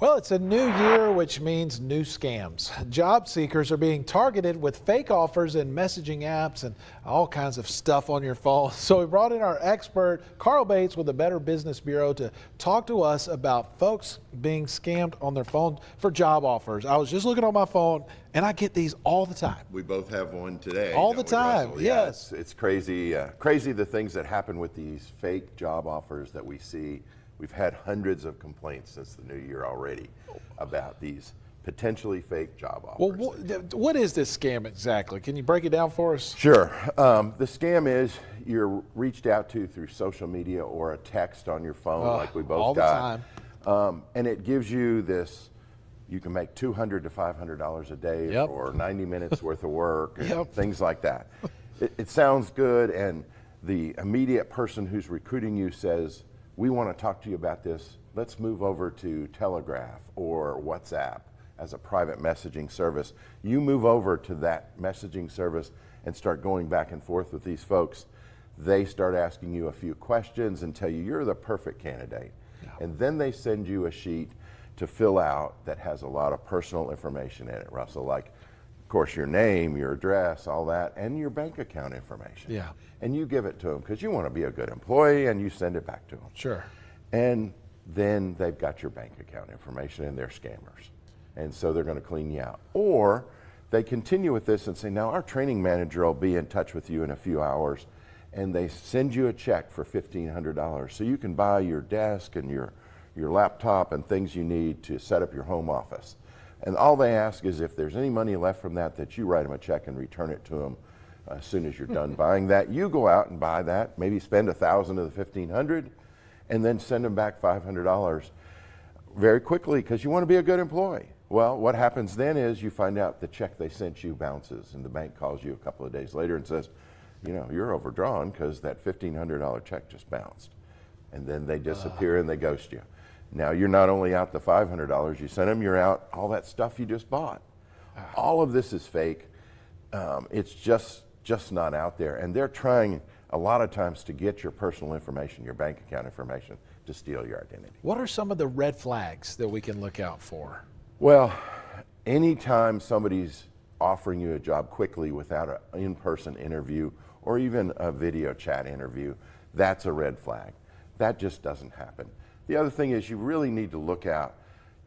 Well, it's a new year, which means new scams. Job seekers are being targeted with fake offers and messaging apps and all kinds of stuff on your phone. So we brought in our expert, Carl Bates with the Better Business Bureau, to talk to us about folks being scammed on their phone for job offers. I was just looking on my phone, and I get these all the time. We both have one today. All the time, Russell? yes. It's crazy, crazy the things that happen with these fake job offers that we see. We've had hundreds of complaints since the new year already about these potentially fake job offers. Well, what is this scam exactly? Can you break it down for us? Sure. The scam is you're reached out to through social media or a text on your phone, like we both all got. the time. And it gives you this. You can make $200 to $500 a day Yep. for 90 minutes worth of work and Yep. things like that. It sounds good, and the immediate person who's recruiting you says, "We want to talk to you about this. Let's move over to Telegraph or WhatsApp as a private messaging service." You move over to that messaging service and start going back and forth with these folks. They start asking you a few questions and tell you you're the perfect candidate. And then they send you a sheet to fill out that has a lot of personal information in it, Russell, like, of course, your name, your address, all that, and your bank account information. Yeah. And you give it to them because you want to be a good employee, and you send it back to them. Sure. And then they've got your bank account information, and they're scammers. And so they're going to clean you out. Or they continue with this and say, "Now our training manager will be in touch with you in a few hours," and they send you a check for $1,500 so you can buy your desk and your laptop and things you need to set up your home office. And all they ask is if there's any money left from that you write them a check and return it to them as soon as you're done buying that. You go out and buy that, maybe spend $1,000 of the $1,500, and then send them back $500 very quickly because you want to be a good employee. Well, what happens then is you find out the check they sent you bounces, and the bank calls you a couple of days later and says, "You know, you're overdrawn because that $1,500 check just bounced." And then they disappear and they ghost you. Now you're not only out the $500 you sent them, you're out all that stuff you just bought. All of this is fake. It's just not out there. And they're trying a lot of times to get your personal information, your bank account information, to steal your identity. What are some of the red flags that we can look out for? Well, anytime somebody's offering you a job quickly without an in-person interview or even a video chat interview, that's a red flag. That just doesn't happen. The other thing is you really need to look out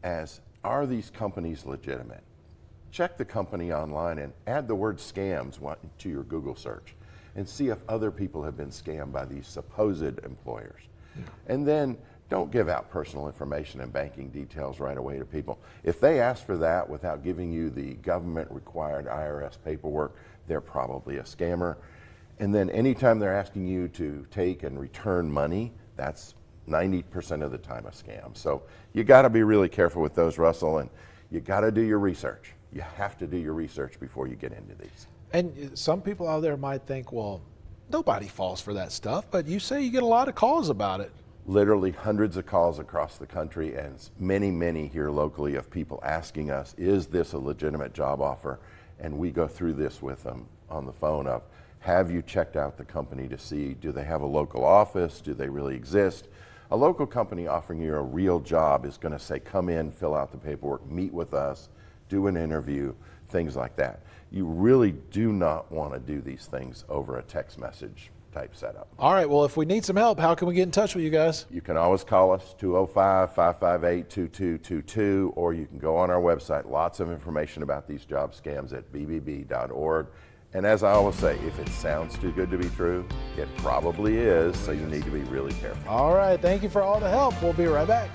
as, are these companies legitimate? Check the company online and add the word scams to your Google search and see if other people have been scammed by these supposed employers. Yeah. And then don't give out personal information and banking details right away to people. If they ask for that without giving you the government required IRS paperwork, they're probably a scammer. And then anytime they're asking you to take and return money, that's 90% of the time a scam. So you got to be really careful with those, Russell, and you got to do your research. You have to do your research before you get into these. And some people out there might think, well, nobody falls for that stuff, but you say you get a lot of calls about it. Literally hundreds of calls across the country, and many here locally, of people asking us, is this a legitimate job offer? And we go through this with them on the phone of, have you checked out the company to see, do they have a local office? Do they really exist? A local company offering you a real job is going to say, come in, fill out the paperwork, meet with us, do an interview, things like that. You really do not want to do these things over a text message type setup. All right, well, if we need some help, how can we get in touch with you guys? You can always call us, 205-558-2222, or you can go on our website. Lots of information about these job scams at bbb.org. And as I always say, if it sounds too good to be true, it probably is, so you need to be really careful. All right, thank you for all the help. We'll be right back.